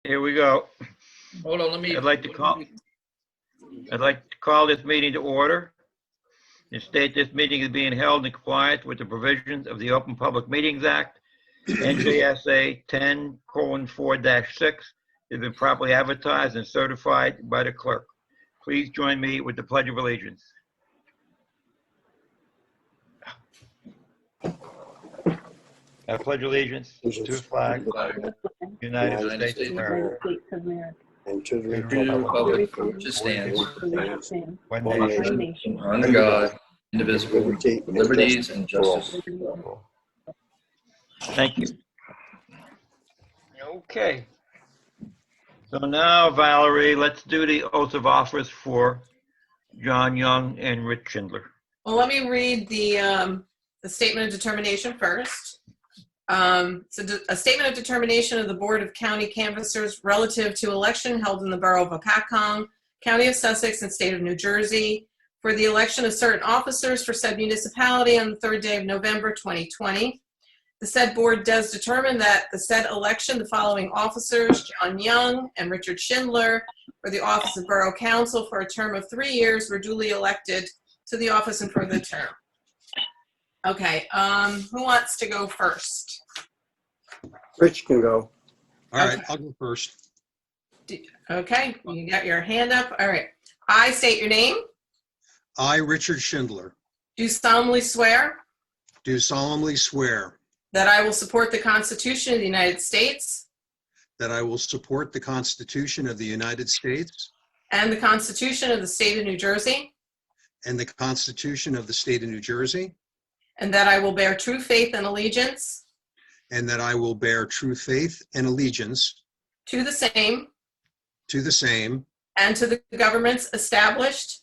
Here we go. Hold on, let me. I'd like to call this meeting to order and state this meeting is being held in compliance with the provisions of the Open Public Meetings Act, NJSA 10:4-6, has been properly advertised and certified by the clerk. Please join me with the Pledge of Allegiance. I pledge allegiance to the flag of the United States of America and to the Republic republic which stands one one nation, nation, under God, indivisible, with liberties and justice. Thank you. Okay. So now, Valerie, let's do the oath of office for John Young and Rich Schindler. Well, let me read the statement of determination first. So a statement of determination of the Board of County Canvassers relative to election held in the Borough of Hopatcong, County of Sussex, and State of New Jersey for the election of certain officers for said municipality on the 3rd day of November 2020. The said board does determine that the said election, the following officers, John Young and Richard Schindler, for the office of Borough Council for a term of 3 years, were duly elected to the office and for the term. Okay, who wants to go first? Rich can go. All right, I'll go first. Okay, you got your hand up. All right. I state your name. I, Richard Schindler, Do solemnly swear do solemnly swear that I will support the Constitution of the United States that I will support the Constitution of the United States and the Constitution of the State of New Jersey, and the Constitution of the State of New Jersey, and that I will bear true faith and allegiance and that I will bear true faith and allegiance to the same to the same and to the governments established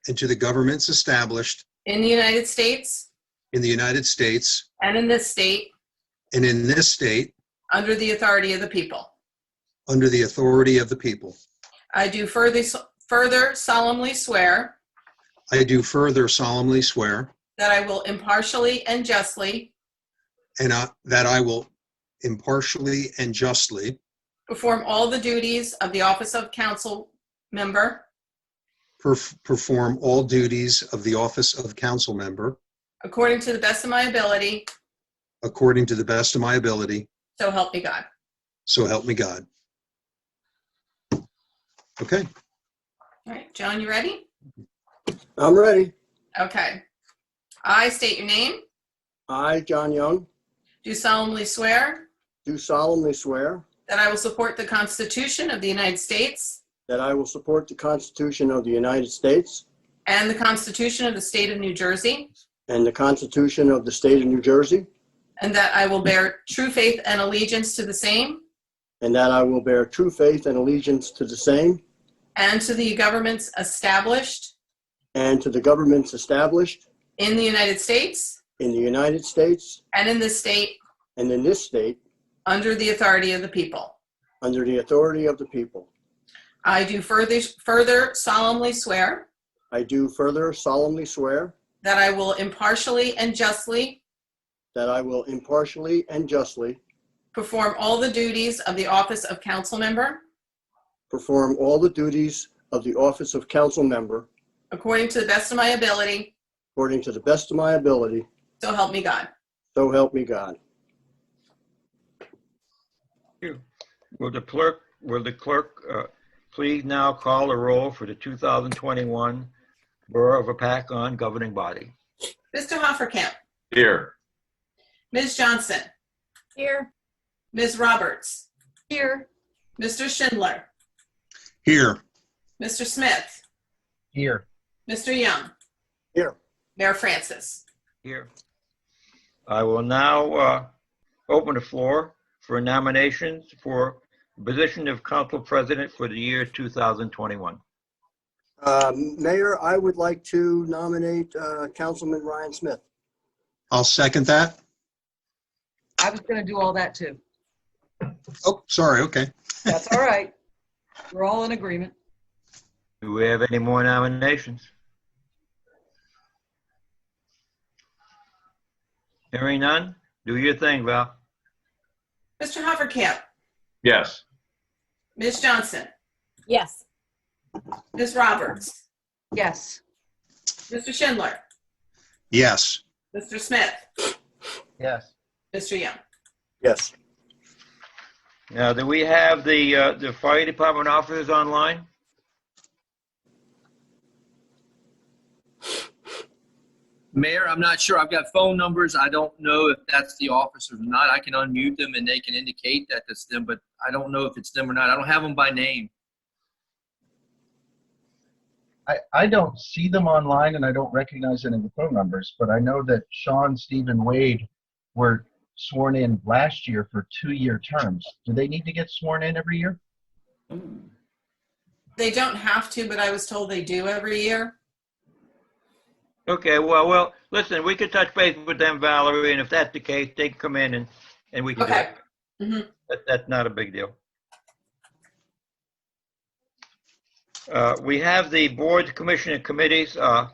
and to the governments established in the United States in the United States and in this state and in this state under the authority of the people. under the authority of the people. I do further solemnly swear I do further solemnly swear that I will impartially and justly and that I will impartially and justly perform all the duties of the office of council member perform all duties of the office of council member according to the best of my ability, according to the best of my ability, so help me God. so help me God. Okay. All right, John, you ready? I'm ready. Okay. I state your name. I, John Young, Do solemnly swear do solemnly swear that I will support the Constitution of the United States that I will support the Constitution of the United States and the Constitution of the State of New Jersey, and the Constitution of the State of New Jersey, and that I will bear true faith and allegiance to the same and that I will bear true faith and allegiance to the same and to the governments established and to the governments established in the United States in the United States and in this state and in this state under the authority of the people. under the authority of the people. I do further solemnly swear I do further solemnly swear that I will impartially and justly that I will impartially and justly perform all the duties of the office of council member perform all the duties of the office of council member according to the best of my ability, according to the best of my ability, so help me God. so help me God. Will the clerk please now call the roll for the 2021 Borough of Hopatcong governing body? Mr. Hofferkamp, Here. Ms. Johnson, Here. Ms. Roberts, Here. Mr. Schindler, Here. Mr. Smith, Here. Mr. Young, Here. Mayor Francis. Here. I will now open the floor for nominations for the position of council president for the year 2021. Mayor, I would like to nominate Councilman Ryan Smith. I'll second that. I was going to do all that too. Oh, sorry. Okay. That's all right. We're all in agreement. Do we have any more nominations? Hearing none, do your thing, Val. Mr. Hofferkamp, Yes. Ms. Johnson, Yes. Ms. Roberts, Yes. Mr. Schindler, Yes. Mr. Smith, Yes. Mr. Young. Yes. Now, do we have the fire department officers online? Mayor, I'm not sure. I've got phone numbers. I don't know if that's the officers or not. I can unmute them and they can indicate that it's them, but I don't know if it's them or not. I don't have them by name. I don't see them online and I don't recognize any of the phone numbers, but I know that Sean, Steve, and Wade were sworn in last year for 2-year terms. Do they need to get sworn in every year? They don't have to, but I was told they do every year. Okay, well, listen, we could touch base with them, Valerie, and if that's the case, they can come in and we can do Okay. it. Mhm. That's not a big deal. We have the boards, commission, and committees. I'll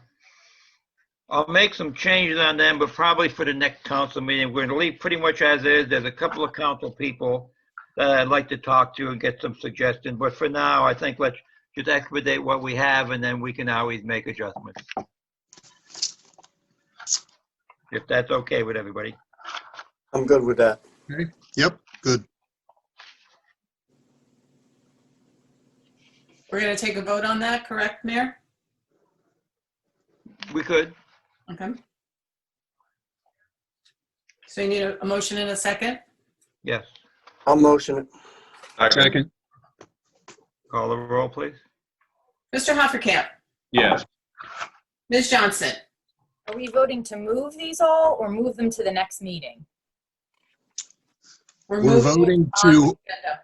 make some changes on them, but probably for the next council meeting. We're going to leave pretty much as is. There's a couple of council people that I'd like to talk to and get some suggestions. But for now, I think let's just expedite what we have, and then we can always make adjustments. If that's okay with everybody. I'm good with that. Yep, good. We're going to take a vote on that, correct, Mayor? We could. Okay. So you need a motion in a second? Yes. I'll motion it. Second. Call the roll, please. Mr. Hoppercamp, Yes. Ms. Johnson, Are we voting to move these all or move them to the next meeting? We're moving voting on to, the agenda.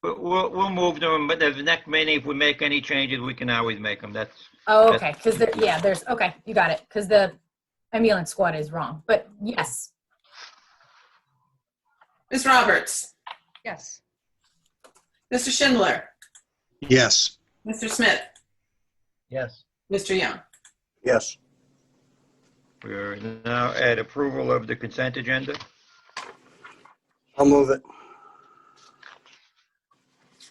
But we'll move them, but the next meeting, if we make any changes, we can always make them. That's, Oh, okay, because there's, okay, you got it, because the ambulance squad is wrong, but yes. Ms. Roberts, Yes. Mr. Schindler, yes. Mr. Smith, Yes. Mr. Young. Yes. we're now at approval of the consent agenda. I'll move it.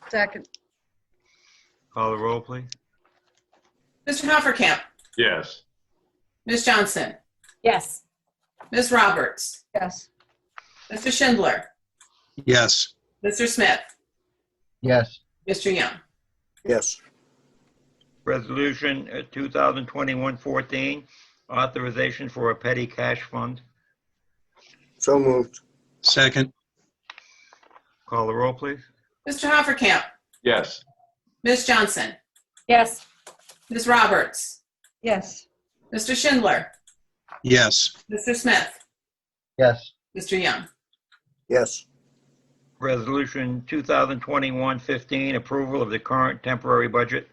Second. Call the roll, please. Mr. Hoppercamp, Yes. Ms. Johnson, Yes. Ms. Roberts, Yes. Mr. Schindler, Yes. Mr. Smith, Yes. Mr. Young. Yes. Resolution 2021-14, authorization for a petty cash fund. So moved. Second. Call the roll, please. Mr. Hoppercamp, Yes. Ms. Johnson, Yes. Ms. Roberts, Yes. Mr. Schindler, Yes. Mr. Smith, Yes. Mr. Young. Yes. Resolution 2021-15, approval of the current temporary budget.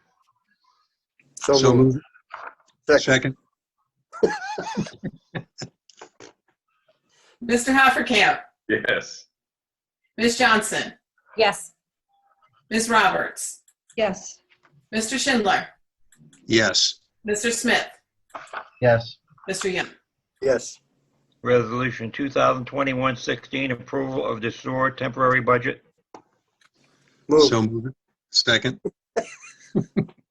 So moved. moved. Second. Second. Mr. Hoppercamp, Yes. Ms. Johnson, Yes. Ms. Roberts, Yes. Mr. Schindler, Yes. Mr. Smith, Yes. Mr. Young. Yes. Resolution 2021-16, approval of the sewer temporary budget. Moved. So moved. Second.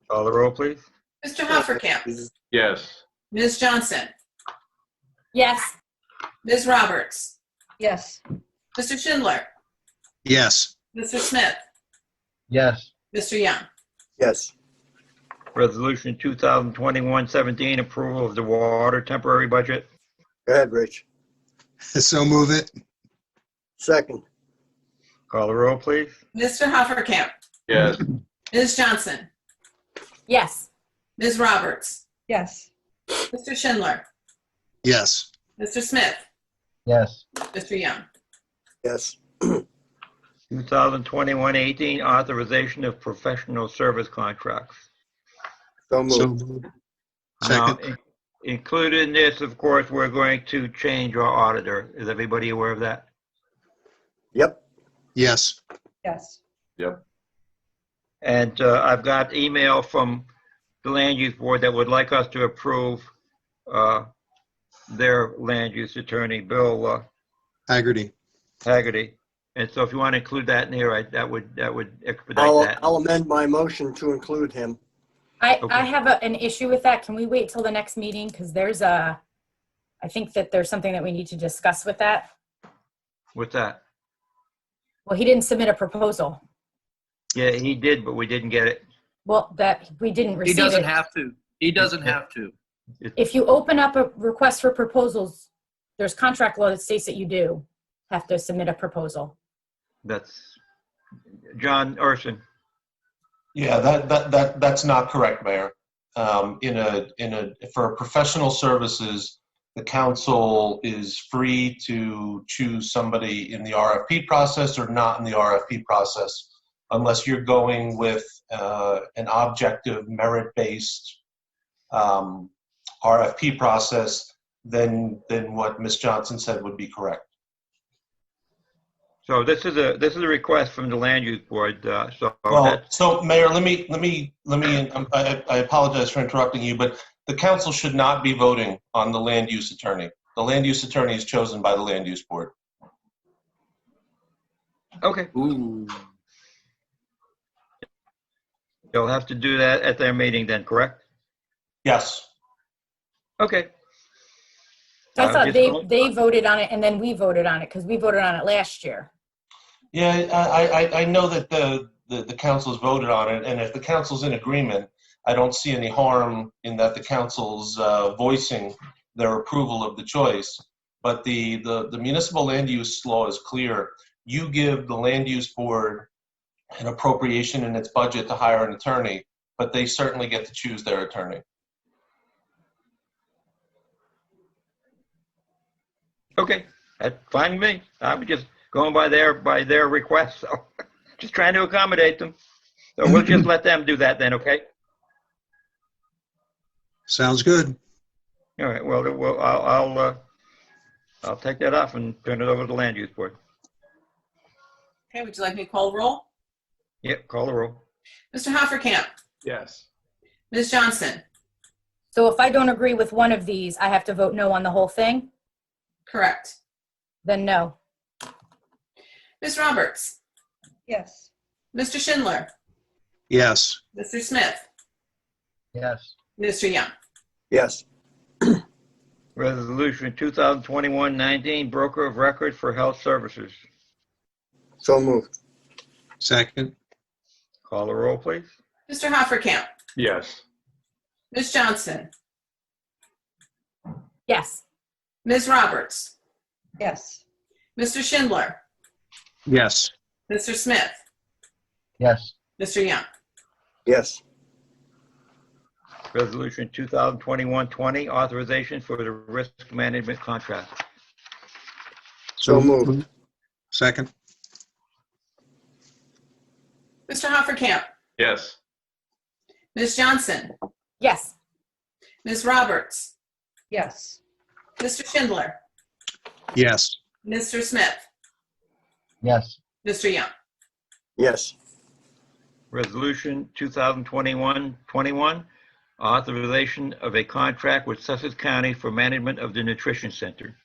Call the roll, please. Mr. Hoppercamp, Yes. Ms. Johnson, Yes. Ms. Roberts, Yes. Mr. Schindler, Yes. Mr. Smith, Yes. Mr. Young. Yes. Resolution 2021-17, approval of the water temporary budget. Go ahead, Rich. So move it. Second. Call the roll, please. Mr. Hoppercamp, Yes. Ms. Johnson, Yes. Ms. Roberts, Yes. Mr. Schindler, Yes. Mr. Smith, Yes. Mr. Young. Yes. 2021-18, authorization of professional service contracts. So So moved. moved. Now, Second. included in this, of course, we're going to change our auditor. Is everybody aware of that? Yep. Yes. Yes. Yep. And I've got email from the land use board that would like us to approve their land use attorney, Bill Haggerty. Haggerty. And so if you want to include that in here, that would expedite I'll that. amend my motion to include him. Okay. I have an issue with that. Can we wait till the next meeting? Because I think that there's something that we need to discuss with that. What's that? Well, he didn't submit a proposal. Yeah, he did, but we didn't get it. Well, that we didn't He receive doesn't it. have to. He doesn't have to. If you open up a request for proposals, there's contract law that states that you do have to submit a proposal. That's John Ursin. Yeah, that's not correct, Mayor. For professional services, the council is free to choose somebody in the RFP process or not in the RFP process, unless you're going with an objective, merit-based RFP process. Then what Ms. Johnson said would be correct. So this is a request from the land use board. So Mayor, let me. I apologize for interrupting you, but the council should not be voting on the land use attorney. The land use attorney is chosen by the land use board. Okay. Ooh. You'll have to do that at their meeting then, correct? Yes. Okay. So I thought Just they voted on it and then we voted on it because we voted on it last year. Yeah, I know that the council's voted on it, and if the council's in agreement, I don't see any harm in that the council's voicing their approval of the choice. But the municipal land use law is clear. You give the land use board an appropriation in its budget to hire an attorney, but they certainly get to choose their attorney. Okay, that's fine with me. I was just going by their request, so just trying to accommodate them. So we'll just let them do that then, okay? Sounds good. All right. Well, I'll take that off and turn it over to the land use board. Okay, would you like me to call the roll? Yep. Call the roll. Mr. Hofferkamp, Yes. Ms. Johnson, So if I don't agree with one of these, I have to vote no on the whole thing? correct. Then no. Ms. Roberts, Yes. Mr. Schindler, Yes. Mr. Smith, Yes. Mr. Young. Yes. Resolution 2021-19, broker of record for health services. So moved. Second. Call the roll, please. Mr. Hofferkamp, Yes. Ms. Johnson, Yes. Ms. Roberts, Yes. Mr. Schindler, Yes. Mr. Smith, Yes. Mr. Young. Yes. Resolution 2021-20, authorization for the risk management contract. So moved. Second. Mr. Hofferkamp, Yes. Ms. Johnson, Yes. Ms. Roberts, Yes. Mr. Schindler, Yes. Mr. Smith, Yes. Mr. Young. Yes. Resolution 2021-21, authorization of a contract with Sussex County for management of the nutrition center.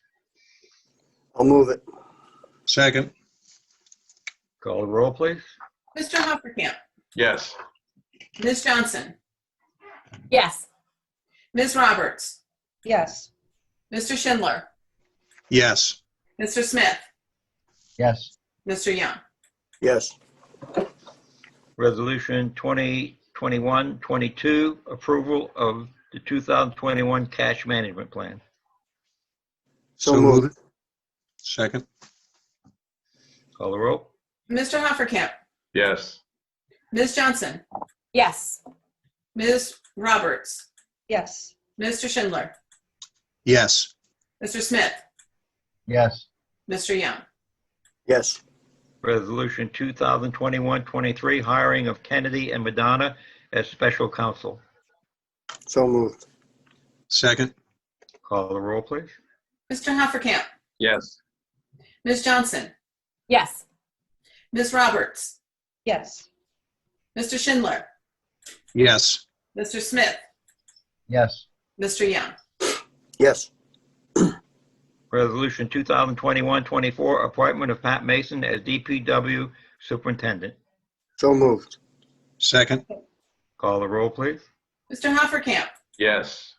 I'll move it. Second. Call the roll, please. Mr. Hofferkamp, Yes. Ms. Johnson, Yes. Ms. Roberts, Yes. Mr. Schindler, Yes. Mr. Smith, Yes. Mr. Young. Yes. Resolution 2021-22, approval of the 2021 cash management plan. So moved. Second. Call the roll. Mr. Hofferkamp, Yes. Ms. Johnson, Yes. Ms. Roberts, Yes. Mr. Schindler, Yes. Mr. Smith, Yes. Mr. Young. Yes. Resolution 2021-23, hiring of Kennedy and Madonna as special counsel. So moved. Second. Call the roll, please. Mr. Hofferkamp, Yes. Ms. Johnson, Yes. Ms. Roberts, Yes. Mr. Schindler, Yes. Mr. Smith, Yes. Mr. Young. Yes. Resolution 2021-24, appointment of Pat Mason as DPW Superintendent. So moved. Second. Call the roll, please. Mr. Hoppercamp, Yes.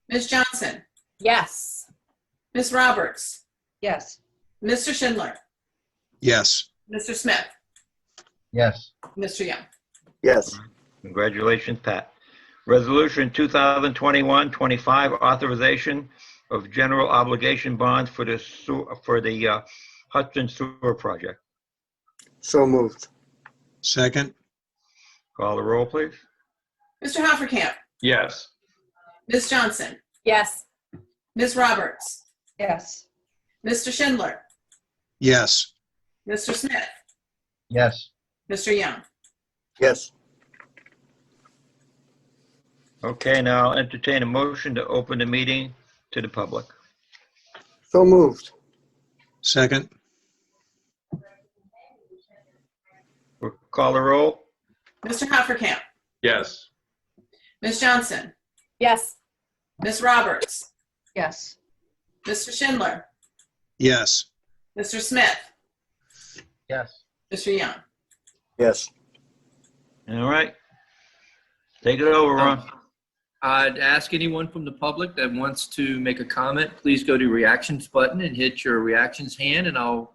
Ms. Johnson, Yes. Ms. Roberts, Yes. Mr. Schindler, Yes. Mr. Smith, Yes. Mr. Young. Yes. Congratulations, Pat. Resolution 2021-25, authorization of general obligation bonds for the Hudson Sewer Project. So moved. Second. Call the roll, please. Mr. Hoppercamp, Yes. Ms. Johnson, Yes. Ms. Roberts, Yes. Mr. Schindler, Yes. Mr. Smith, Yes. Mr. Young. Yes. Okay, now I'll entertain a motion to open the meeting to the public. So moved. Second. We'll call the roll. Mr. Hoppercamp, Yes. Ms. Johnson, Yes. Ms. Roberts, Yes. Mr. Schindler, Yes. Mr. Smith, Yes. Mr. Young. Yes. All right. Take it over, Ron. I'd ask anyone from the public that wants to make a comment, please go to reactions button and hit your reactions hand, and I'll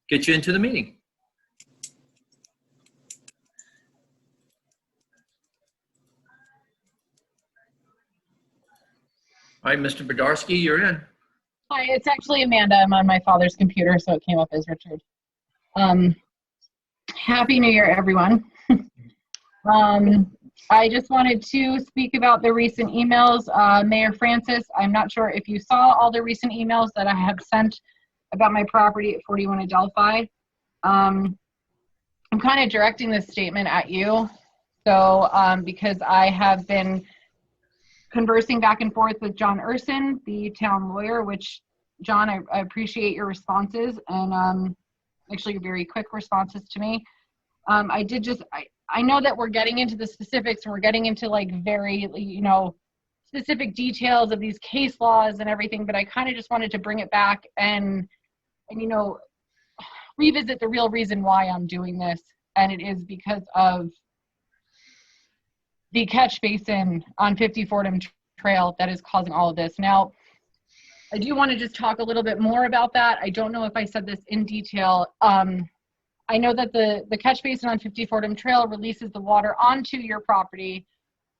get you into the meeting. All right, Mr. Bednarski, you're in. Hi, it's actually Amanda. I'm on my father's computer, so it came up as Richard. Happy New Year, everyone. I just wanted to speak about the recent emails. Mayor Francis, I'm not sure if you saw all the recent emails that I have sent about my property at 41 Adelphi. I'm kind of directing this statement at you. So, because I have been conversing back and forth with John Ursin, the town lawyer, which, John, I appreciate your responses and actually your very quick responses to me. I know that we're getting into the specifics and we're getting into like very, specific details of these case laws and everything, but I kind of just wanted to bring it back and revisit the real reason why I'm doing this. And it is because of the catch basin on 50 Fordham Trail that is causing all of this. Now, I do want to just talk a little bit more about that. I don't know if I said this in detail. I know that the catch basin on 50 Fordham Trail releases the water onto your property,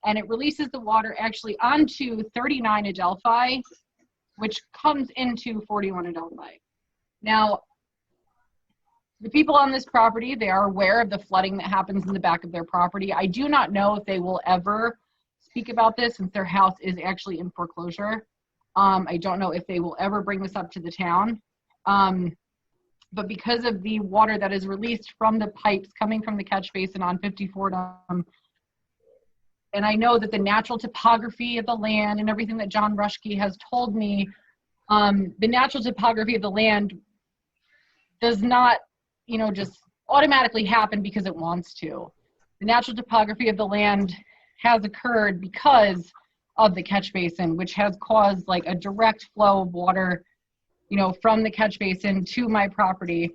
and it releases the water actually onto 39 Adelphi, which comes into 41 Adelphi. Now, the people on this property, they are aware of the flooding that happens in the back of their property. I do not know if they will ever speak about this since their house is actually in foreclosure. I don't know if they will ever bring this up to the town. But because of the water that is released from the pipes coming from the catch basin on 50 Fordham, and I know that the natural topography of the land and everything that John Rushke has told me, the natural topography of the land does not, just automatically happen because it wants to. The natural topography of the land has occurred because of the catch basin, which has caused like a direct flow of water, from the catch basin to my property.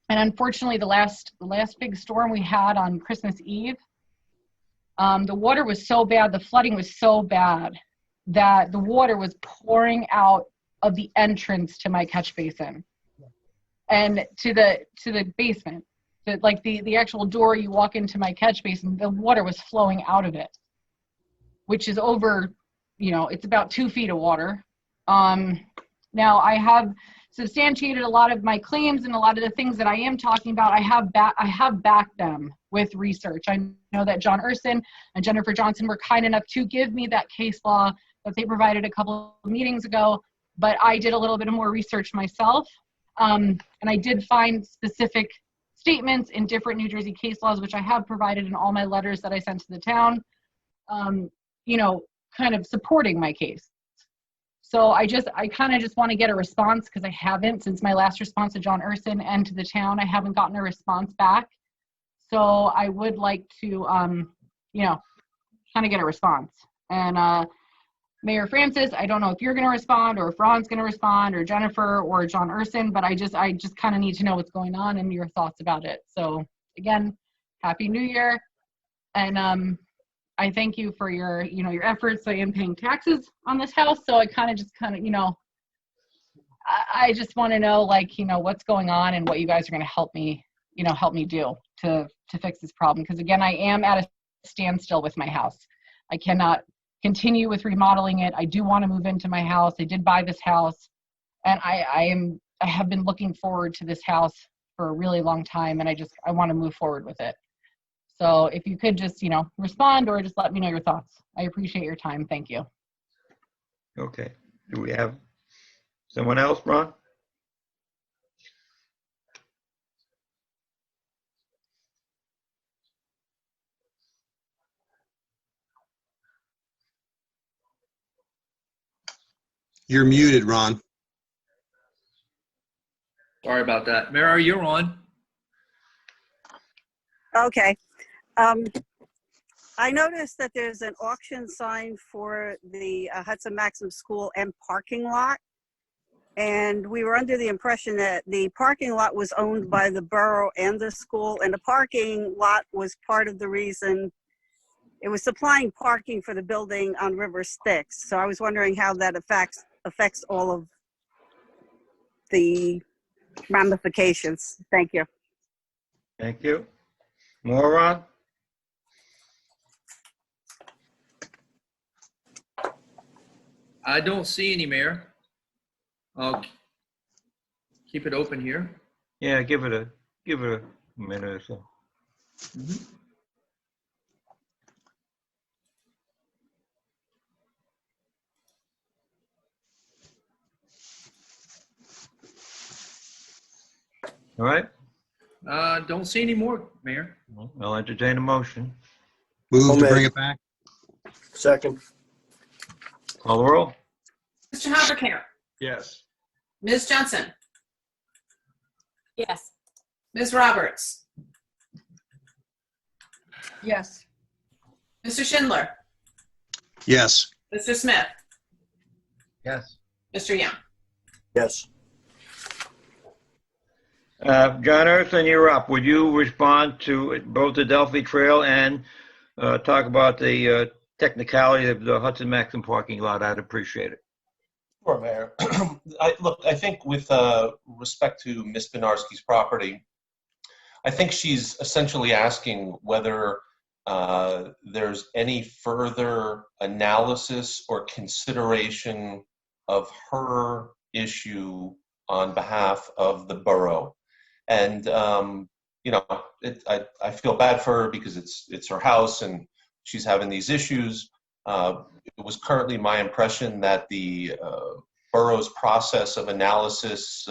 And unfortunately, the last big storm we had on Christmas Eve, the water was so bad, the flooding was so bad that the water was pouring out of the entrance to my catch basin and to the basement. The actual door you walk into my catch basin, the water was flowing out of it, which is over, it's about 2 feet of water. Now, I have substantiated a lot of my claims and a lot of the things that I am talking about. I have backed them with research. I know that John Ursin and Jennifer Johnson were kind enough to give me that case law that they provided a couple of meetings ago, but I did a little bit more research myself. And I did find specific statements in different New Jersey case laws, which I have provided in all my letters that I sent to the town, kind of supporting my case. So I kind of just want to get a response because I haven't, since my last response to John Ursin and to the town, I haven't gotten a response back. So I would like to, kind of get a response. And Mayor Francis, I don't know if you're going to respond or if Ron's going to respond or Jennifer or John Ursin, but I just kind of need to know what's going on and your thoughts about it. So again, Happy New Year. And I thank you for your, your efforts. I am paying taxes on this house. So I kind of, I just want to know, what's going on and what you guys are going to help me do to fix this problem. Because again, I am at a standstill with my house. I cannot continue with remodeling it. I do want to move into my house. I did buy this house, and I have been looking forward to this house for a really long time, and I want to move forward with it. So if you could just, respond or just let me know your thoughts. I appreciate your time. Thank you. Okay. Do we have someone else, Ron? You're muted, Ron. Sorry about that. Mara, you're on. Okay. I noticed that there's an auction sign for the Hudson Maxim School and parking lot. And we were under the impression that the parking lot was owned by the borough and the school, and the parking lot was part of the reason it was supplying parking for the building on River Styx. So I was wondering how that affects all of the ramifications. Thank you. Thank you. More, Ron? I don't see any, Mayor. I'll keep it open here. Yeah, give it a minute or so. All right. Don't see any more, Mayor. I'll entertain a motion. Move to bring it back. Second. Call the roll. Mr. Hopatcong. Yes. Ms. Johnson. Yes. Ms. Roberts. Yes. Mr. Schindler. Yes. Mr. Smith. Yes. Mr. Young. Yes. John Ursin, you're up. Would you respond to both the Delphi Trail and talk about the technicality of the Hudson Maxim parking lot? I'd appreciate it. Sure, Mayor. I think with respect to Ms. Bednarski's property, I think she's essentially asking whether there's any further analysis or consideration of her issue on behalf of the borough. And, I feel bad for her because it's her house and she's having these issues. It was currently my impression that the borough's process of analysis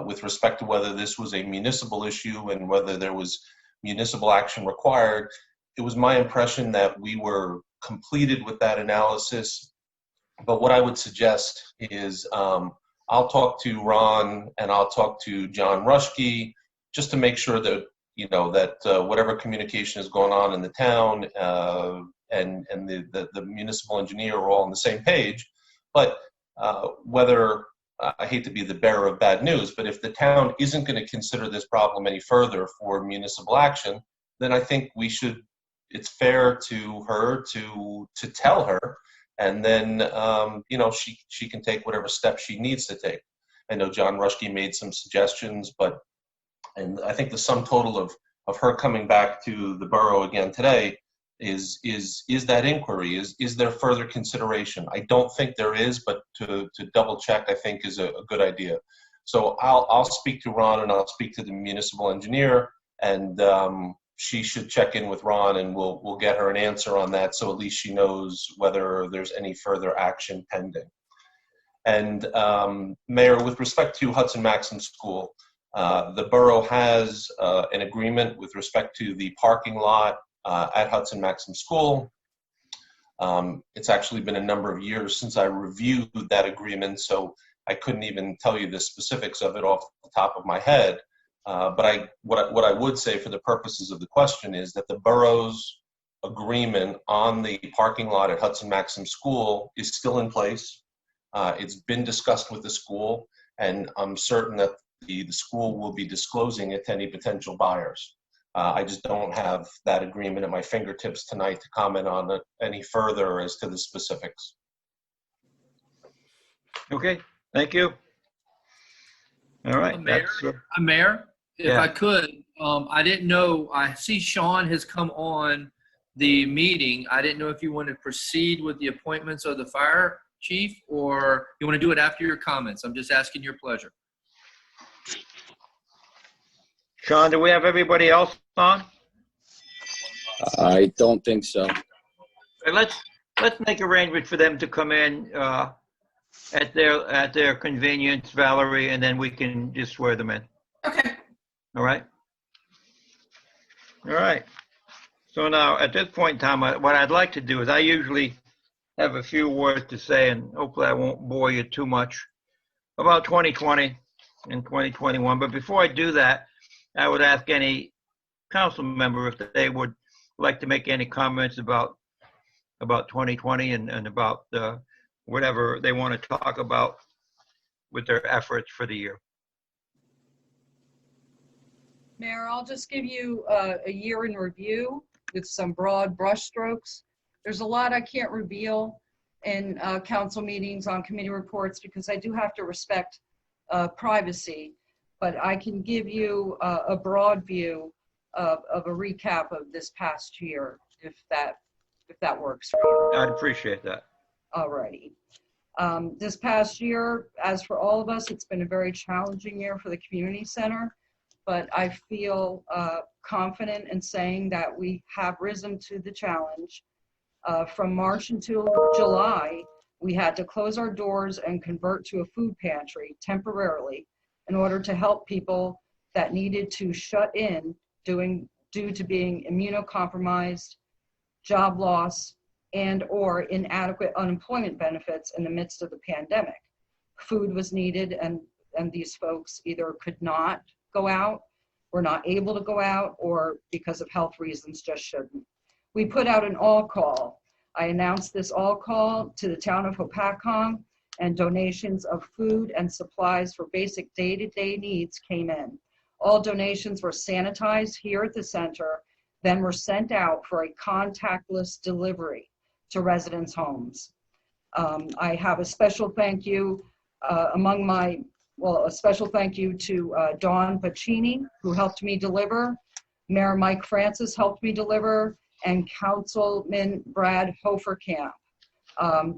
with respect to whether this was a municipal issue and whether there was municipal action required, it was my impression that we were completed with that analysis. But what I would suggest is I'll talk to Ron and I'll talk to John Rushke just to make sure that, whatever communication is going on in the town and the municipal engineer are all on the same page. But whether, I hate to be the bearer of bad news, but if the town isn't going to consider this problem any further for municipal action, then I think it's fair to her to tell her, and then, she can take whatever steps she needs to take. I know John Rushke made some suggestions, and I think the sum total of her coming back to the borough again today is that inquiry. Is there further consideration? I don't think there is, but to double check, I think is a good idea. So I'll speak to Ron and I'll speak to the municipal engineer, and she should check in with Ron and we'll get her an answer on that, so at least she knows whether there's any further action pending. And Mayor, with respect to Hudson Maxim School, the borough has an agreement with respect to the parking lot at Hudson Maxim School. It's actually been a number of years since I reviewed that agreement, so I couldn't even tell you the specifics of it off the top of my head. But what I would say for the purposes of the question is that the borough's agreement on the parking lot at Hudson Maxim School is still in place. It's been discussed with the school, and I'm certain that the school will be disclosing it to any potential buyers. I just don't have that agreement at my fingertips tonight to comment on it any further as to the specifics. Okay, thank you. All right. Mayor, that's, Mayor, if Yeah. I could, I didn't know, I see Sean has come on the meeting. I didn't know if you want to proceed with the appointments of the fire chief, or you want to do it after your comments. I'm just asking your pleasure. Sean, do we have everybody else on? I don't think so. Let's make arrangements for them to come in at their convenience, Valerie, and then we can just swear them in. Okay. All right? All right. So now, at this point in time, what I'd like to do is I usually have a few words to say, and hopefully I won't bore you too much about 2020 and 2021. But before I do that, I would ask any council member if they would like to make any comments about 2020 and about whatever they want to talk about with their efforts for the year. Mayor, I'll just give you a year in review with some broad brushstrokes. There's a lot I can't reveal in council meetings on committee reports because I do have to respect privacy, but I can give you a broad view of a recap of this past year, if that works for you. I'd appreciate that. Alrighty. This past year, as for all of us, it's been a very challenging year for the community center, but I feel confident in saying that we have risen to the challenge. From March until July, we had to close our doors and convert to a food pantry temporarily in order to help people that needed to shut in due to being immunocompromised, job loss, and or inadequate unemployment benefits in the midst of the pandemic. Food was needed, and these folks either could not go out, were not able to go out, or because of health reasons just shouldn't. We put out an all call. I announced this all call to the town of Hopatcong, and donations of food and supplies for basic day-to-day needs came in. All donations were sanitized here at the center, then were sent out for a contactless delivery to residents' homes. I have a special thank you a special thank you to Dawn Pacini, who helped me deliver. Mayor Mike Francis helped me deliver, and Councilman Brad Hoferkamp.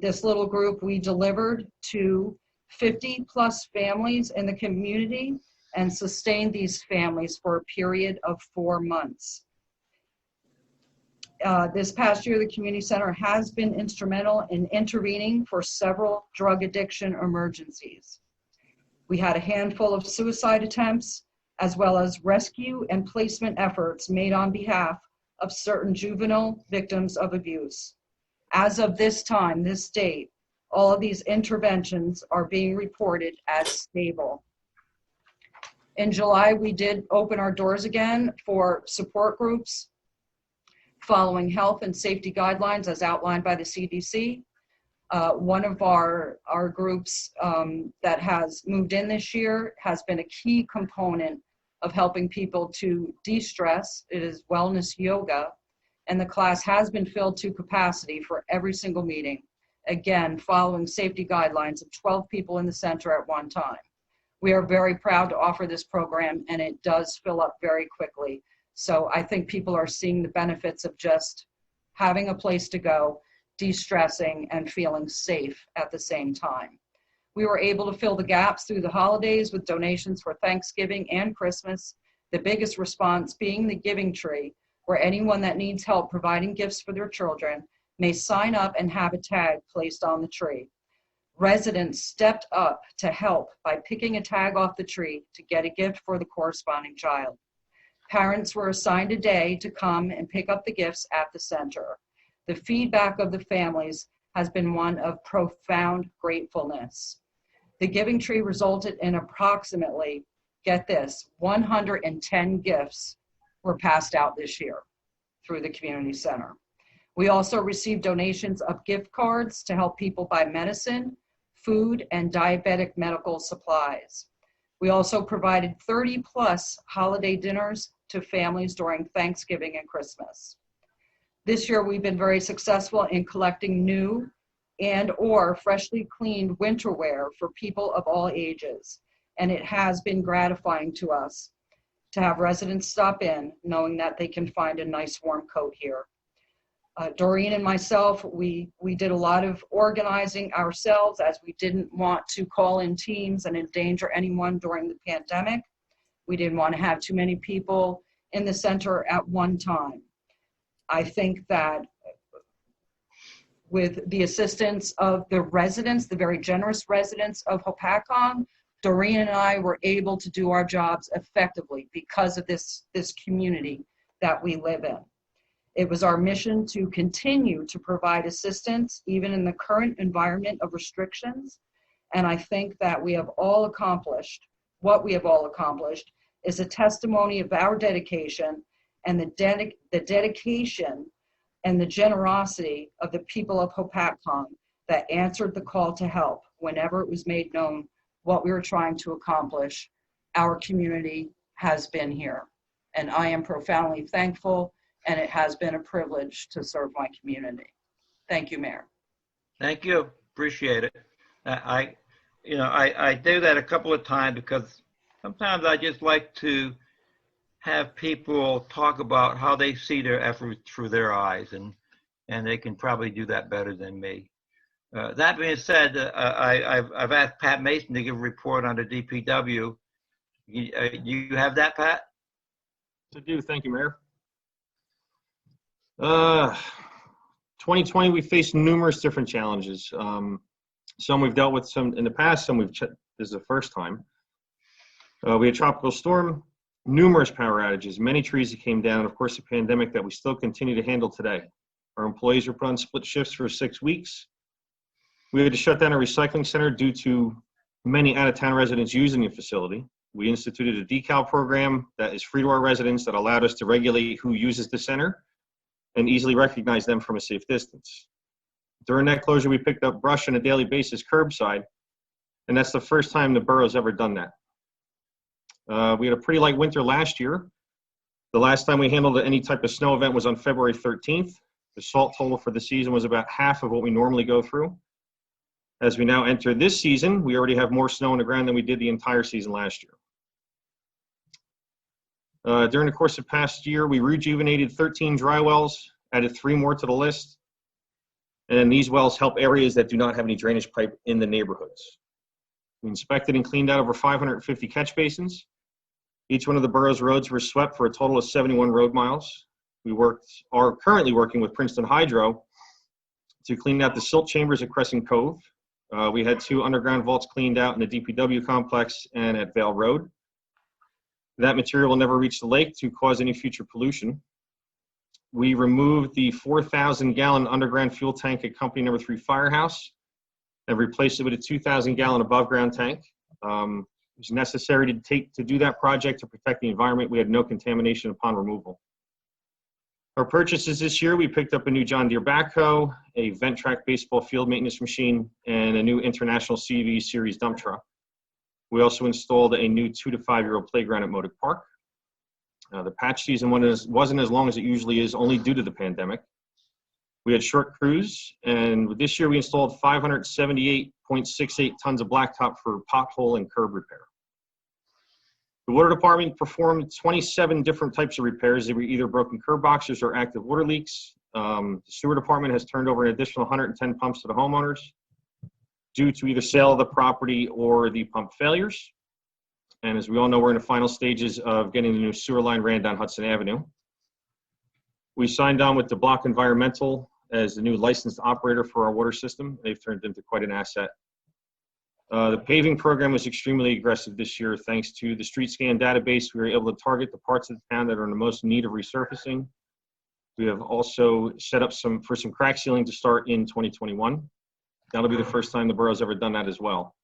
This little group, we delivered to 50 plus families in the community and sustained these families for a period of 4 months. This past year, the community center has been instrumental in intervening for several drug addiction emergencies. We had a handful of suicide attempts, as well as rescue and placement efforts made on behalf of certain juvenile victims of abuse. As of this time, this date, all of these interventions are being reported as stable. In July, we did open our doors again for support groups following health and safety guidelines as outlined by the CDC. One of our groups that has moved in this year has been a key component of helping people to de-stress. It is wellness yoga, and the class has been filled to capacity for every single meeting. Again, following safety guidelines of 12 people in the center at one time. We are very proud to offer this program, and it does fill up very quickly. So I think people are seeing the benefits of just having a place to go, de-stressing, and feeling safe at the same time. We were able to fill the gaps through the holidays with donations for Thanksgiving and Christmas, the biggest response being the Giving Tree, where anyone that needs help providing gifts for their children may sign up and have a tag placed on the tree. Residents stepped up to help by picking a tag off the tree to get a gift for the corresponding child. Parents were assigned a day to come and pick up the gifts at the center. The feedback of the families has been one of profound gratefulness. The Giving Tree resulted in approximately, get this, 110 gifts were passed out this year through the community center. We also received donations of gift cards to help people buy medicine, food, and diabetic medical supplies. We also provided 30+ holiday dinners to families during Thanksgiving and Christmas. This year, we've been very successful in collecting new and/or freshly cleaned winter wear for people of all ages, and it has been gratifying to us to have residents stop in knowing that they can find a nice warm coat here. Doreen and myself, we did a lot of organizing ourselves as we didn't want to call in teams and endanger anyone during the pandemic. We didn't want to have too many people in the center at one time. I think that with the assistance of the residents, the very generous residents of Hopatcong, Doreen and I were able to do our jobs effectively because of this community that we live in. It was our mission to continue to provide assistance even in the current environment of restrictions. And I think that we have all accomplished, what we have all accomplished is a testimony of our dedication and the dedication and the generosity of the people of Hopatcong that answered the call to help whenever it was made known what we were trying to accomplish. Our community has been here, and I am profoundly thankful, and it has been a privilege to serve my community. Thank you, Mayor. Thank you. Appreciate it. I do that a couple of times because sometimes I just like to have people talk about how they see their efforts through their eyes, and they can probably do that better than me. That being said, I've asked Pat Mason to give a report on the DPW. You have that, Pat? I do. Thank you, Mayor. 2020, we faced numerous different challenges. Some we've dealt with some in the past, some this is the first time. We had tropical storm, numerous power outages, many trees that came down, and of course the pandemic that we still continue to handle today. Our employees were put on split shifts for 6 weeks. We had to shut down a recycling center due to many out-of-town residents using the facility. We instituted a decal program that is free to our residents that allowed us to regulate who uses the center and easily recognize them from a safe distance. During that closure, we picked up brush on a daily basis curbside, and that's the first time the borough's ever done that. We had a pretty light winter last year. The last time we handled any type of snow event was on February 13th. The salt total for the season was about half of what we normally go through. As we now enter this season, we already have more snow on the ground than we did the entire season last year. During the course of past year, we rejuvenated 13 dry wells, added 3 more to the list. And these wells help areas that do not have any drainage pipe in the neighborhoods. We inspected and cleaned out over 550 catch basins. Each one of the borough's roads were swept for a total of 71 road miles. We are currently working with Princeton Hydro to clean out the silt chambers at Crescent Cove. We had 2 underground vaults cleaned out in the DPW complex and at Vale Road. That material will never reach the lake to cause any future pollution. We removed the 4,000-gallon underground fuel tank at Company Number 3 Firehouse and replaced it with a 2,000-gallon above-ground tank. It was necessary to do that project to protect the environment. We had no contamination upon removal. Our purchases this year, we picked up a new John Deere backhoe, a Ventrac baseball field maintenance machine, and a new International CV Series dump truck. We also installed a new 2 to 5-year-old playground at Modic Park. The patch season wasn't as long as it usually is, only due to the pandemic. We had short crews, and this year we installed 578.68 tons of blacktop for pothole and curb repair. The water department performed 27 different types of repairs. They were either broken curb boxes or active water leaks. The sewer department has turned over an additional 110 pumps to the homeowners due to either sale of the property or the pump failures. And as we all know, we're in the final stages of getting the new sewer line ran down Hudson Avenue. We signed on with the Block Environmental as the new licensed operator for our water system. They've turned into quite an asset. The paving program was extremely aggressive this year. Thanks to the street scan database, we were able to target the parts of the town that are in the most need of resurfacing. We have also set up for some crack sealing to start in 2021. That'll be the first time the borough's ever done that as well.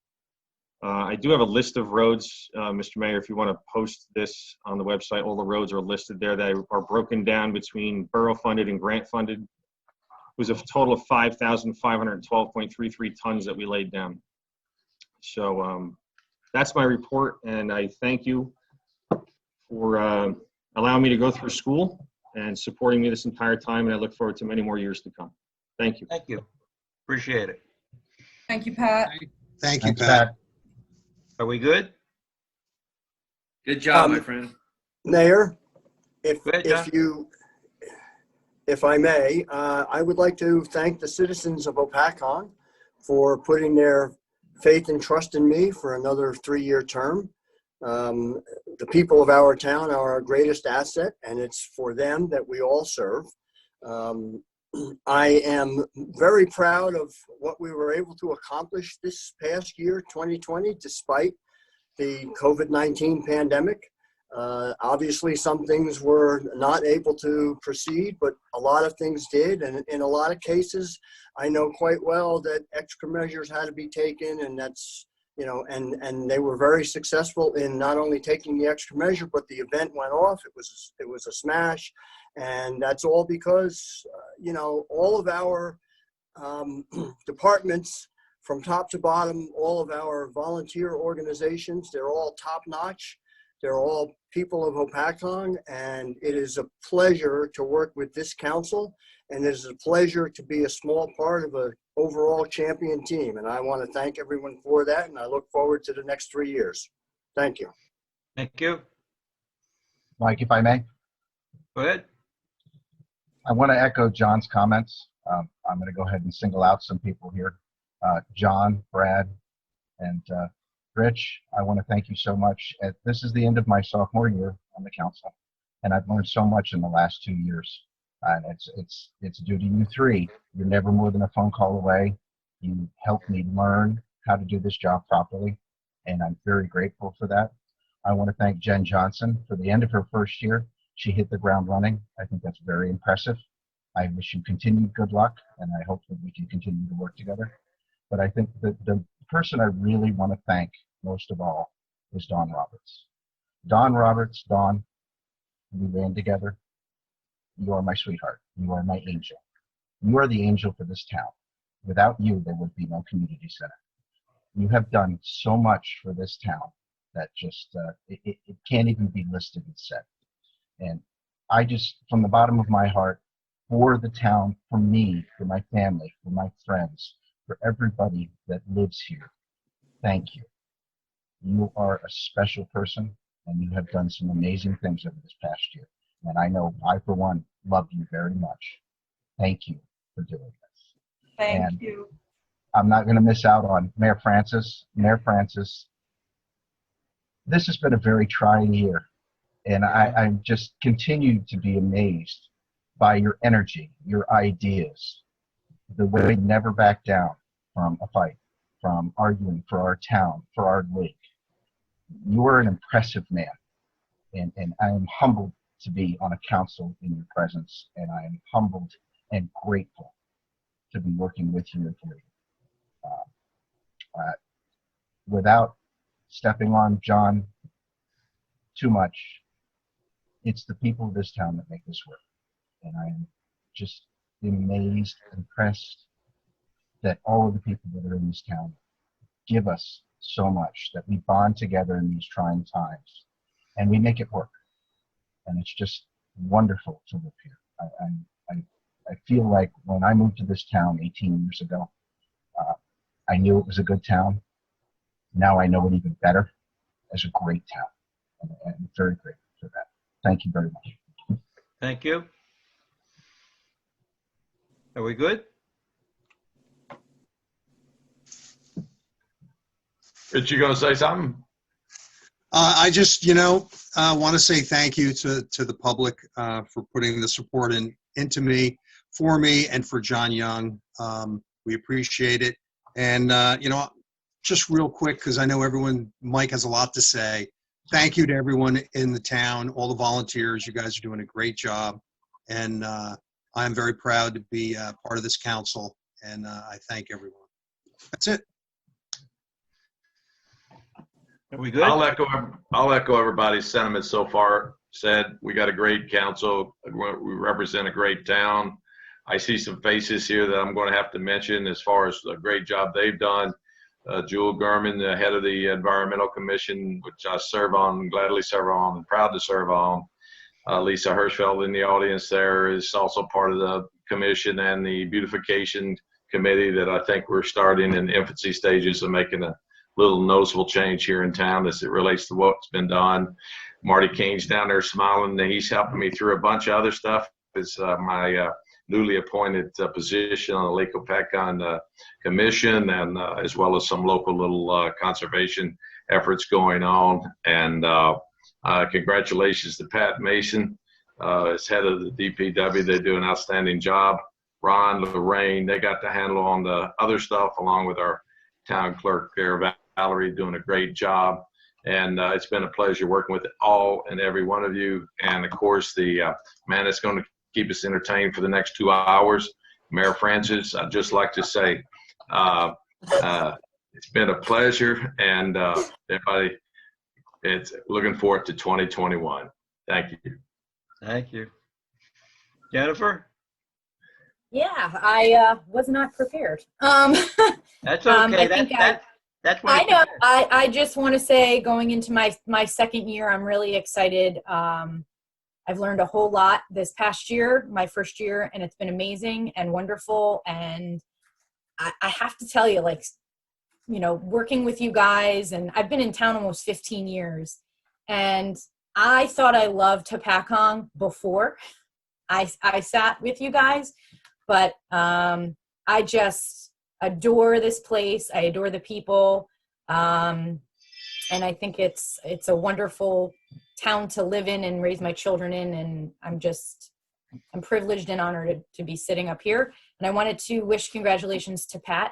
I do have a list of roads, Mr. Mayor, if you want to post this on the website. All the roads are listed there that are broken down between borough funded and grant funded. was a total of 5,512.33 tons that we laid down. So that's my report, and I thank you for allowing me to go through school and supporting me this entire time, and I look forward to many more years to come. Thank you. Thank you. Appreciate it. Thank you, Pat. Thank you, Thanks, Pat. Are we good? Good job, my friend. Mayor, if Go ahead, John. if I may, I would like to thank the citizens of Hopatcong for putting their faith and trust in me for another 3-year term. The people of our town are our greatest asset, and it's for them that we all serve. I am very proud of what we were able to accomplish this past year, 2020, despite the COVID-19 pandemic. Obviously, some things were not able to proceed, but a lot of things did. And in a lot of cases, I know quite well that extra measures had to be taken, and that's, you know, and they were very successful in not only taking the extra measure, but the event went off. It was a smash. And that's all because, you know, all of our departments from top to bottom, all of our volunteer organizations, they're all top notch. They're all people of Hopatcong, and it is a pleasure to work with this council, and it is a pleasure to be a small part of an overall champion team. And I want to thank everyone for that, and I look forward to the next 3 years. Thank you. Thank you. Mike, if I may, Go ahead. I want to echo John's comments. I'm going to go ahead and single out some people here. John, Brad, and Rich, I want to thank you so much. This is the end of my sophomore year on the council, and I've learned so much in the last 2 years. And it's due to you three. You're never more than a phone call away. You helped me learn how to do this job properly, and I'm very grateful for that. I want to thank Jen Johnson for the end of her first year. She hit the ground running. I think that's very impressive. I wish you continued good luck, and I hope that we can continue to work together. But I think that the person I really want to thank most of all is Dawn Roberts. Dawn Roberts, Dawn, we ran together. You are my sweetheart. You are my angel. You are the angel for this town. Without you, there would be no community center. You have done so much for this town that just, it can't even be listed and said. And I just, from the bottom of my heart, for the town, for me, for my family, for my friends, for everybody that lives here, thank you. You are a special person, and you have done some amazing things over this past year. And I know I, for one, love you very much. Thank you for doing this. Thank you. I'm not going to miss out on Mayor Francis. Mayor Francis, this has been a very trying year. And I just continue to be amazed by your energy, your ideas, the way you never back down from a fight, from arguing for our town, for our league. You are an impressive man, and I am humbled to be on a council in your presence, and I am humbled and grateful to be working with you and for you. Without stepping on John too much, it's the people of this town that make this work. And I am just amazed, impressed that all of the people that are in this town give us so much, that we bond together in these trying times, and we make it work. And it's just wonderful to live here. I feel like when I moved to this town 18 years ago, I knew it was a good town. Now I know it even better as a great town. And I'm very grateful for that. Thank you very much. Thank you. Are we good? Rich, you gonna say something? I just, want to say thank you to the public for putting the support into me, for me, and for John Young. We appreciate it. And, just real quick, because I know Mike has a lot to say. Thank you to everyone in the town, all the volunteers. You guys are doing a great job. And I'm very proud to be part of this council. And I thank everyone. That's it. Are we good? I'll echo everybody's sentiments so far. Said we got a great council. We represent a great town. I see some faces here that I'm going to have to mention as far as the great job they've done. Jewel Gurman, the head of the Environmental Commission, which I serve on, gladly serve on, and proud to serve on. Lisa Hirschfeld in the audience there is also part of the commission and the beautification committee that I think we're starting in the infancy stages of making a little noticeable change here in town as it relates to what's been done. Marty King's down there smiling. He's helping me through a bunch of other stuff. It's my newly appointed position on the Lake Hopatcong Commission, and as well as some local little conservation efforts going on. And congratulations to Pat Mason as head of the DPW. They do an outstanding job. Ron, Lorraine, they got the handle on the other stuff along with our town clerk there, Valerie, doing a great job. And it's been a pleasure working with all and every one of you. And of course, the man that's going to keep us entertained for the next 2 hours, Mayor Francis, I'd just like to say it's been a pleasure, and everybody, it's looking forward to 2021. Thank you. Thank you. Jennifer? Yeah, I was not prepared. That's okay. I think that's what I know. I just want to say, going into my second year, I'm really excited. I've learned a whole lot this past year, my first year, and it's been amazing and wonderful. And I have to tell you, like, you know, working with you guys, and I've been in town almost 15 years, and I thought I loved Hopatcong before I sat with you guys, but I just adore this place. I adore the people. And I think it's a wonderful town to live in and raise my children in. And I'm privileged and honored to be sitting up here. And I wanted to wish congratulations to Pat.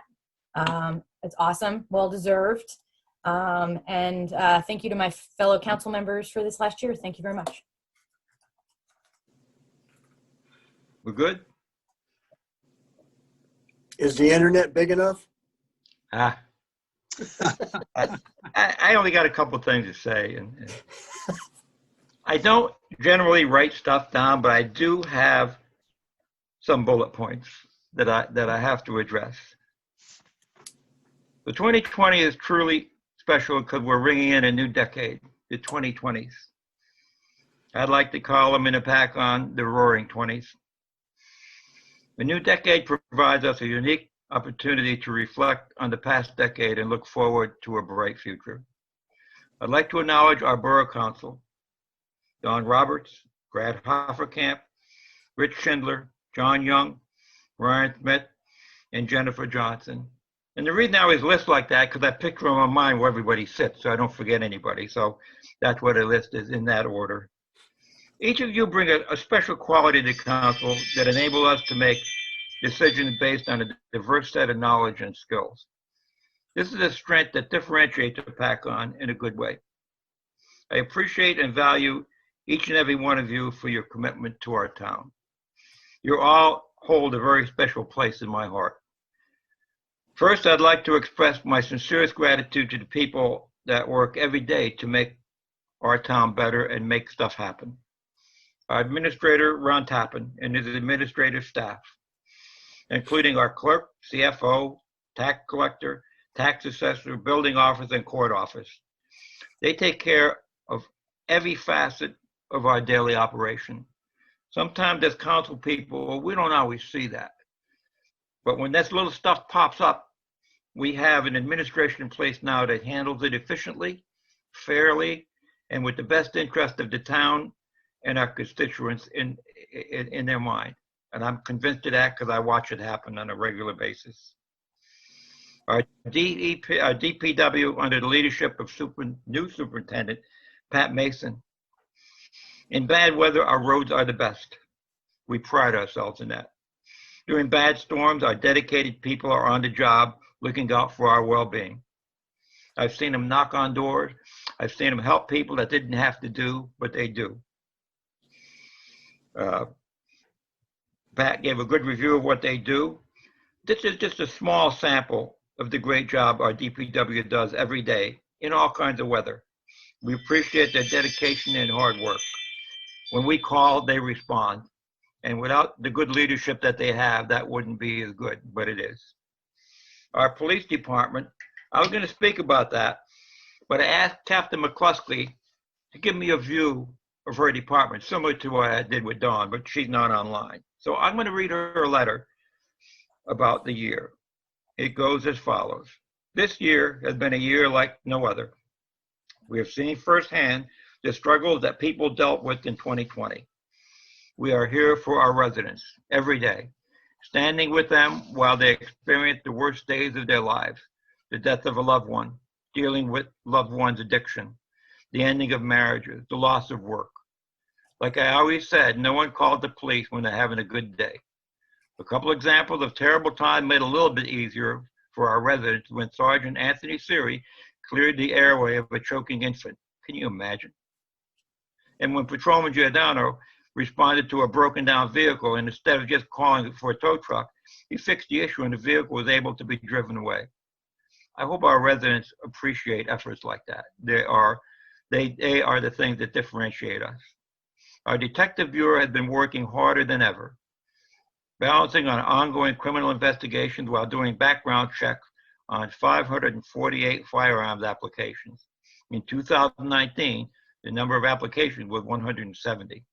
It's awesome. Well-deserved. And thank you to my fellow council members for this last year. Thank you very much. We're good? Is the internet big enough? I only got a couple of things to say. And I don't generally write stuff down, but I do have some bullet points that I have to address. The 2020 is truly special because we're ringing in a new decade, the 2020s. I'd like to call them in Hopatcong the Roaring 20s. The new decade provides us a unique opportunity to reflect on the past decade and look forward to a bright future. I'd like to acknowledge our Borough Council, Don Roberts, Brad Hofferkamp, Rich Schindler, John Young, Ryan Smith, and Jennifer Johnson. And the reason I always list like that, because I picture in my mind where everybody sits, so I don't forget anybody. So that's what I list is in that order. Each of you bring a special quality to council that enable us to make decisions based on a diverse set of knowledge and skills. This is a strength that differentiates Hopatcong in a good way. I appreciate and value each and every one of you for your commitment to our town. You all hold a very special place in my heart. First, I'd like to express my sincerest gratitude to the people that work every day to make our town better and make stuff happen. Our administrator, Ron Tappan, and his administrative staff, including our clerk, CFO, tax collector, tax assessor, building office, and court office. They take care of every facet of our daily operation. Sometimes as council people, we don't always see that. But when this little stuff pops up, we have an administration in place now that handles it efficiently, fairly, and with the best interest of the town and our constituents in their mind. And I'm convinced of that because I watch it happen on a regular basis. Our DPW, under the leadership of new superintendent, Pat Mason. In bad weather, our roads are the best. We pride ourselves in that. During bad storms, our dedicated people are on the job looking out for our well-being. I've seen them knock on doors. I've seen them help people that didn't have to do, but they do. Pat gave a good review of what they do. This is just a small sample of the great job our DPW does every day in all kinds of weather. We appreciate their dedication and hard work. When we call, they respond. And without the good leadership that they have, that wouldn't be as good, but it is. Our police department, I was going to speak about that, but I asked Captain McCluskey to give me a view of her department, similar to what I did with Dawn, but she's not online. So I'm going to read her letter about the year. It goes as follows. This year has been a year like no other. We have seen firsthand the struggles that people dealt with in 2020. We are here for our residents every day, standing with them while they experience the worst days of their lives, the death of a loved one, dealing with loved one's addiction, the ending of marriages, the loss of work. Like I always said, no one called the police when they're having a good day. A couple examples of terrible time made a little bit easier for our residents when Sergeant Anthony Siri cleared the airway of a choking infant. Can you imagine? And when Patrolman Giordano responded to a broken down vehicle, and instead of just calling for a tow truck, he fixed the issue and the vehicle was able to be driven away. I hope our residents appreciate efforts like that. They are the things that differentiate us. Our Detective Bureau has been working harder than ever, balancing on ongoing criminal investigations while doing background checks on 548 firearms applications. In 2019, the number of applications was 170.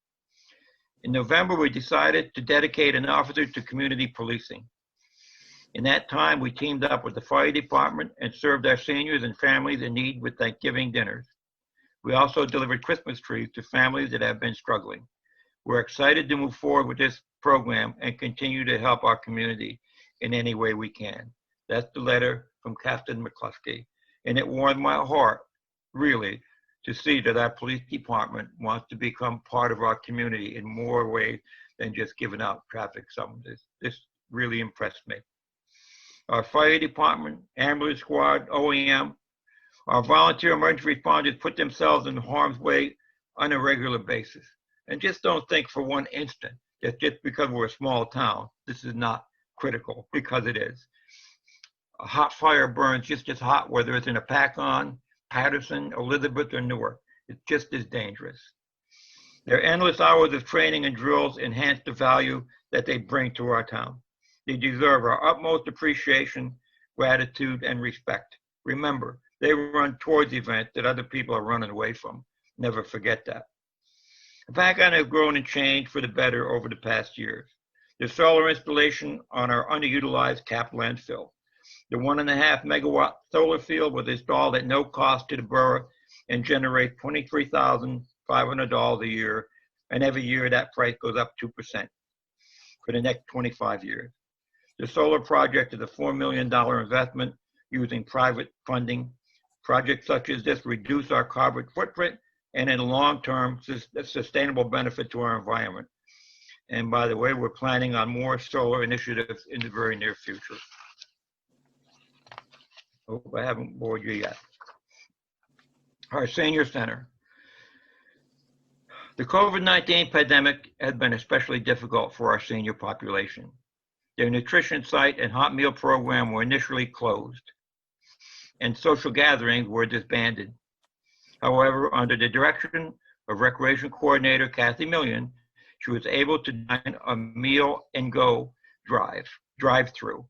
In November, we decided to dedicate an officer to community policing. In that time, we teamed up with the fire department and served our seniors and families in need with Thanksgiving dinners. We also delivered Christmas trees to families that have been struggling. We're excited to move forward with this program and continue to help our community in any way we can. That's the letter from Captain McCluskey. And it warmed my heart, really, to see that our police department wants to become part of our community in more ways than just giving out traffic summonses. This really impressed me. Our fire department, ambulance squad, OEM, our volunteer emergency responders put themselves in harm's way on a regular basis. And just don't think for one instant that just because we're a small town, this is not critical, because it is. A hot fire burns just as hot, whether it's in Hopatcong, Patterson, Elizabeth, or Newark. It's just as dangerous. Their endless hours of training and drills enhance the value that they bring to our town. They deserve our utmost appreciation, gratitude, and respect. Remember, they run towards events that other people are running away from. Never forget that. Hopatcong has grown and changed for the better over the past years. The solar installation on our underutilized capped landfill. The 1.5 megawatt solar field was installed at no cost to the borough and generates $23,500 a year. And every year that price goes up 2% for the next 25 years. The solar project is a $4 million investment using private funding. Projects such as this reduce our carbon footprint and in the long term, sustainable benefit to our environment. And by the way, we're planning on more solar initiatives in the very near future. Hope I haven't bored you yet. Our senior center. The COVID-19 pandemic has been especially difficult for our senior population. Their nutrition site and hot meal program were initially closed, and social gatherings were disbanded. However, under the direction of Recreation Coordinator Kathy Million, she was able to design a meal and go drive-through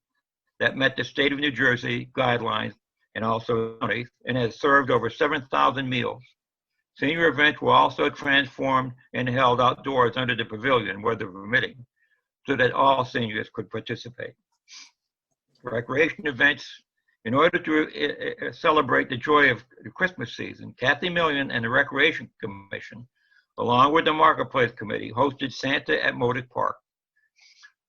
that met the state of New Jersey guidelines and also counties, and has served over 7,000 meals. Senior events were also transformed and held outdoors under the pavilion, weather permitting, so that all seniors could participate. Recreation events. In order to celebrate the joy of the Christmas season, Kathy Million and the Recreation Commission, along with the Marketplace Committee, hosted Santa at Modak Park.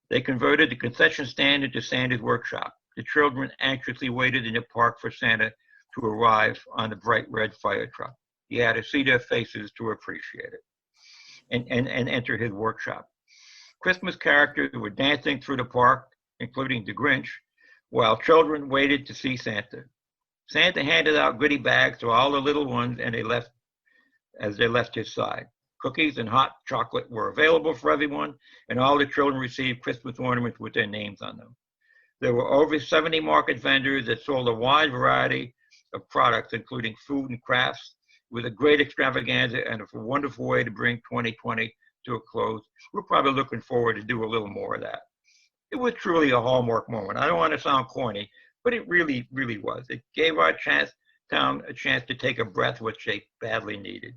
They converted the concession stand into Santa's workshop. The children anxiously waited in the park for Santa to arrive on the bright red fire truck. You had to see their faces to appreciate it and enter his workshop. Christmas characters were dancing through the park, including the Grinch, while children waited to see Santa. Santa handed out goodie bags to all the little ones and they left his side. Cookies and hot chocolate were available for everyone, and all the children received Christmas ornaments with their names on them. There were over 70 market vendors that sold a wide variety of products, including food and crafts. It was a great extravaganza and a wonderful way to bring 2020 to a close. We're probably looking forward to do a little more of that. It was truly a hallmark moment. I don't want to sound corny, but it really, really was. It gave our town a chance to take a breath, which they badly needed.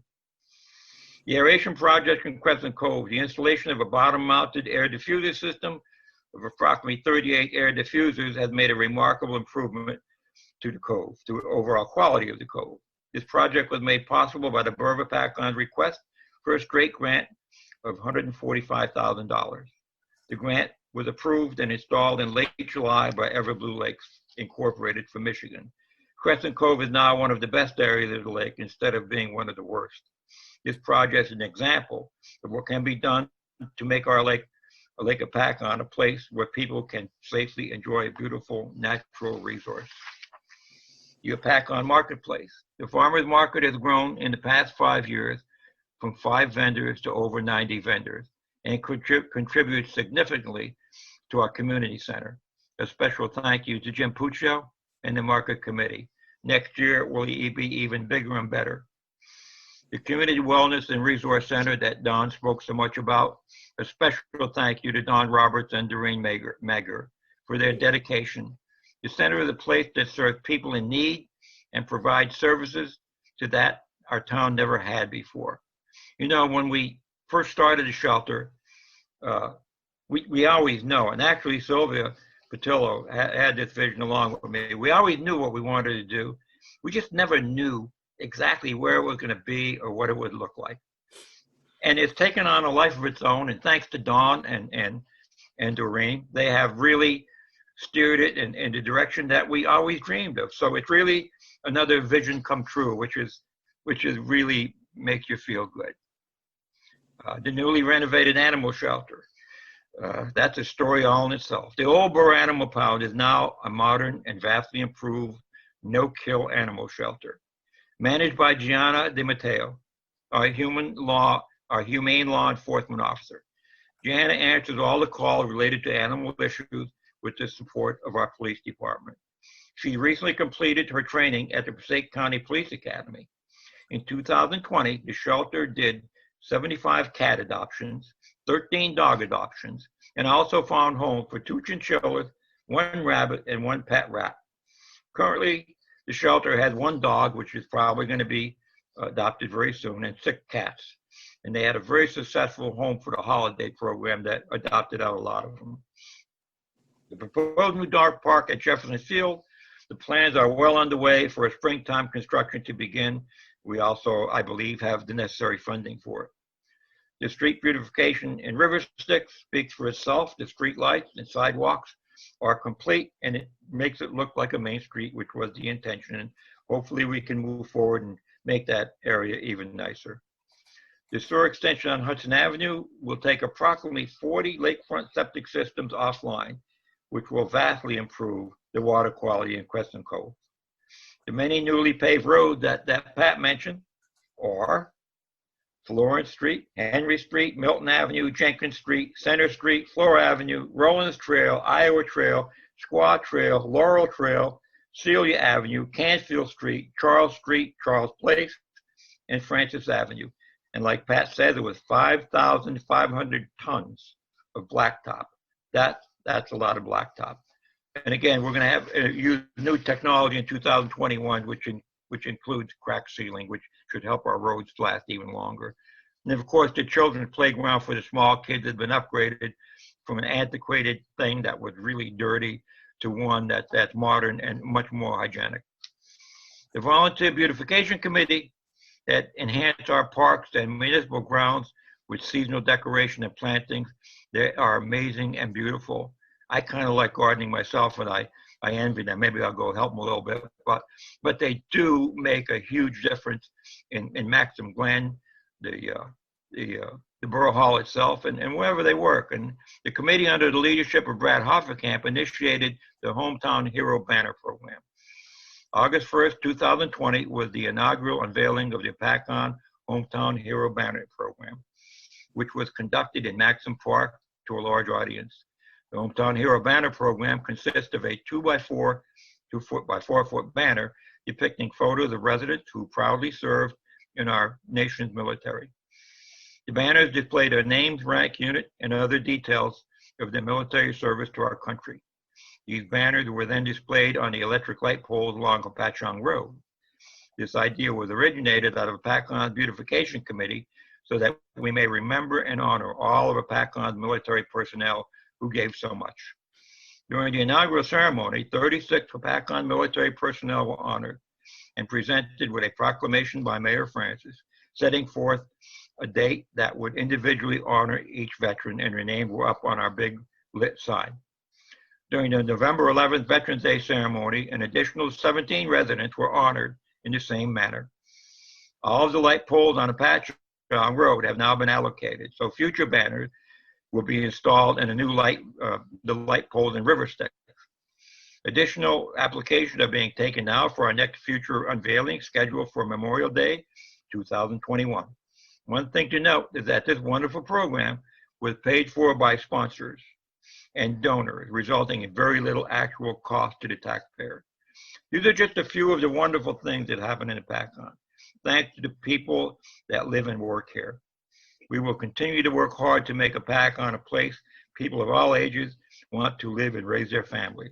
The aeration project in Crescent Cove, the installation of a bottom-mounted air diffuser system of approximately 38 air diffusers has made a remarkable improvement to the cove, to the overall quality of the cove. This project was made possible by the Borough of Hopatcong's request for a straight grant of $145,000. The grant was approved and installed in late July by Everblue Lakes Incorporated for Michigan. Crescent Cove is now one of the best areas of the lake instead of being one of the worst. This project is an example of what can be done to make our lake, Lake Hopatcong, a place where people can safely enjoy a beautiful natural resource. The Hopatcong Marketplace. The farmers market has grown in the past 5 years from 5 vendors to over 90 vendors and contributes significantly to our community center. A special thank you to Jim Puccio and the market committee. Next year it will be even bigger and better. The Community Wellness and Resource Center that Don spoke so much about. A special thank you to Don Roberts and Doreen Mager for their dedication. The center is a place that serves people in need and provides services to that our town never had before. You know, when we first started the shelter, we always know, and actually Sylvia Patillo had this vision along with me. We always knew what we wanted to do. We just never knew exactly where it was going to be or what it would look like. And it's taken on a life of its own. And thanks to Dawn and Doreen, they have really steered it in the direction that we always dreamed of. So it's really another vision come true, which is really make you feel good. The newly renovated animal shelter. That's a story all in itself. The old Borough Animal Pound is now a modern and vastly improved no-kill animal shelter. Managed by Gianna Di Matteo, our humane law enforcement officer. Gianna answers all the calls related to animal issues with the support of our police department. She recently completed her training at the Passaic County Police Academy. In 2020, the shelter did 75 cat adoptions, 13 dog adoptions, and also found homes for 2 chinchillas, 1 rabbit, and 1 pet rat. Currently, the shelter has 1 dog, which is probably going to be adopted very soon, and 6 cats. And they had a very successful home for the holiday program that adopted out a lot of them. The proposed new dog park at Jefferson Field, the plans are well underway for a springtime construction to begin. We also, I believe, have the necessary funding for it. The street beautification in River Styx speaks for itself. The street lights and sidewalks are complete, and it makes it look like a main street, which was the intention. And hopefully we can move forward and make that area even nicer. The sewer extension on Hudson Avenue will take approximately 40 lakefront septic systems offline, which will vastly improve the water quality in Crescent Cove. The many newly paved roads that Pat mentioned are Florence Street, Henry Street, Milton Avenue, Jenkins Street, Center Street, Flora Avenue, Rollins Trail, Iowa Trail, Squaw Trail, Laurel Trail, Celia Avenue, Canfield Street, Charles Place, and Francis Avenue. And like Pat said, there was 5,500 tons of blacktop. That's a lot of blacktop. And again, we're going to have use new technology in 2021, which includes crack sealing, which should help our roads last even longer. And of course, the children's playground for the small kids has been upgraded from an antiquated thing that was really dirty to one that's modern and much more hygienic. The Volunteer Beautification Committee that enhance our parks and municipal grounds with seasonal decoration and plantings. They are amazing and beautiful. I kind of like gardening myself, and I envy them. Maybe I'll go help them a little bit, but they do make a huge difference in Maxim Glen, the Borough Hall itself, and wherever they work. And the committee under the leadership of Brad Hofferkamp initiated the Hometown Hero Banner Program. August 1st, 2020 was the inaugural unveiling of the Hopatcong Hometown Hero Banner Program, which was conducted in Maxim Park to a large audience. The Hometown Hero Banner Program consists of a 2x4 4-foot banner depicting photos of residents who proudly served in our nation's military. The banners display their names, rank, unit, and other details of their military service to our country. These banners were then displayed on the electric light poles along Hopatcong Road. This idea was originated out of Hopatcong's Beautification Committee so that we may remember and honor all of Hopatcong's military personnel who gave so much. During the inaugural ceremony, 36 Hopatcong military personnel were honored and presented with a proclamation by Mayor Francis, setting forth a date that would individually honor each veteran, and their names were up on our big lit sign. During the November 11th Veterans Day ceremony, an additional 17 residents were honored in the same manner. All of the light poles on Hopatcong Road have now been allocated, so future banners will be installed in a new light poles and river sticks. Additional applications are being taken now for our next future unveiling scheduled for Memorial Day 2021. One thing to note is that this wonderful program was paid for by sponsors and donors, resulting in very little actual cost to the taxpayer. These are just a few of the wonderful things that happen in Hopatcong, thanks to the people that live and work here. We will continue to work hard to make Hopatcong a place people of all ages want to live and raise their family.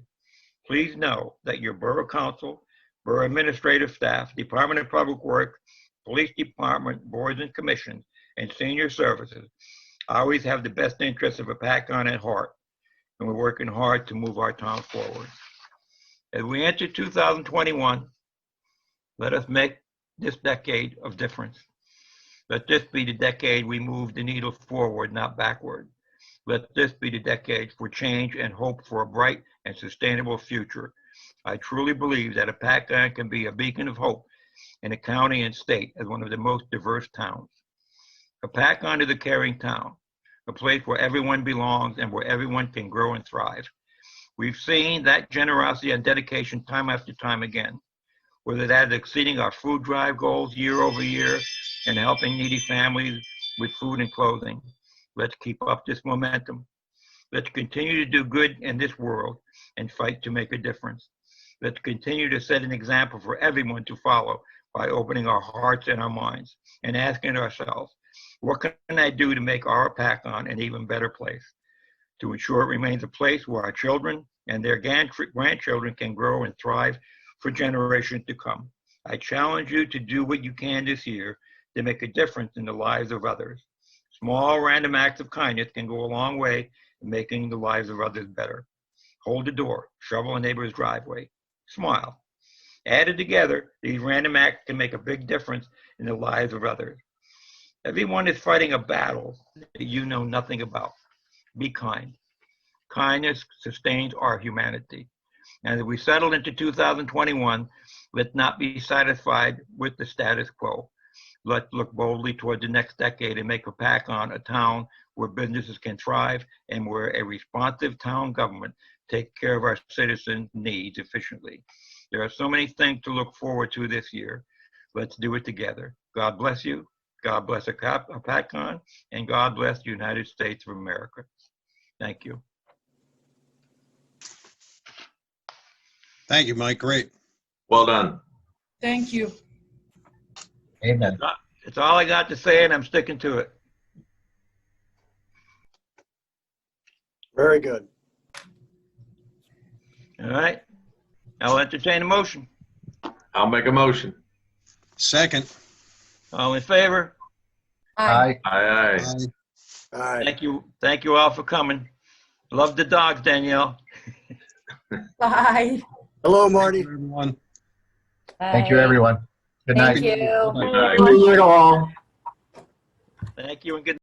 Please know that your Borough Council, Borough Administrative Staff, Department of Public Works, Police Department, boards and commissions, and senior services always have the best interests of Hopatcong at heart, and we're working hard to move our town forward. As we enter 2021, let us make this decade of difference. Let this be the decade we move the needle forward, not backward. Let this be the decade for change and hope for a bright and sustainable future. I truly believe that Hopatcong can be a beacon of hope in a county and state as one of the most diverse towns. Hopatcong is a caring town, a place where everyone belongs and where everyone can grow and thrive. We've seen that generosity and dedication time after time again, whether that is exceeding our food drive goals year over year and helping needy families with food and clothing. Let's keep up this momentum. Let's continue to do good in this world and fight to make a difference. Let's continue to set an example for everyone to follow by opening our hearts and our minds and asking ourselves, what can I do to make our Hopatcong an even better place? To ensure it remains a place where our children and their grandchildren can grow and thrive for generations to come. I challenge you to do what you can this year to make a difference in the lives of others. Small random acts of kindness can go a long way in making the lives of others better. Hold the door, shovel a neighbor's driveway, smile. Added together, these random acts can make a big difference in the lives of others. Everyone is fighting a battle that you know nothing about. Be kind. Kindness sustains our humanity. And as we settle into 2021, let's not be satisfied with the status quo. Let's look boldly toward the next decade and make Hopatcong a town where businesses can thrive and where a responsive town government takes care of our citizens' needs efficiently. There are so many things to look forward to this year. Let's do it together. God bless you. God bless Hopatcong, and God bless the United States of America. Thank you. Thank you, Mike. Great. Well done. Thank you. Amen. It's all I got to say, and I'm sticking to it. Very good. All right. I'll entertain a motion. I'll make a motion. Second. All in favor? Aye. Aye, aye. Aye. All right. Thank you. Thank you all for coming. Love the dogs, Danielle. Bye. Hello, Marty. Everyone. Thank you, everyone. Good night. Thank you. Good night. Thank you and good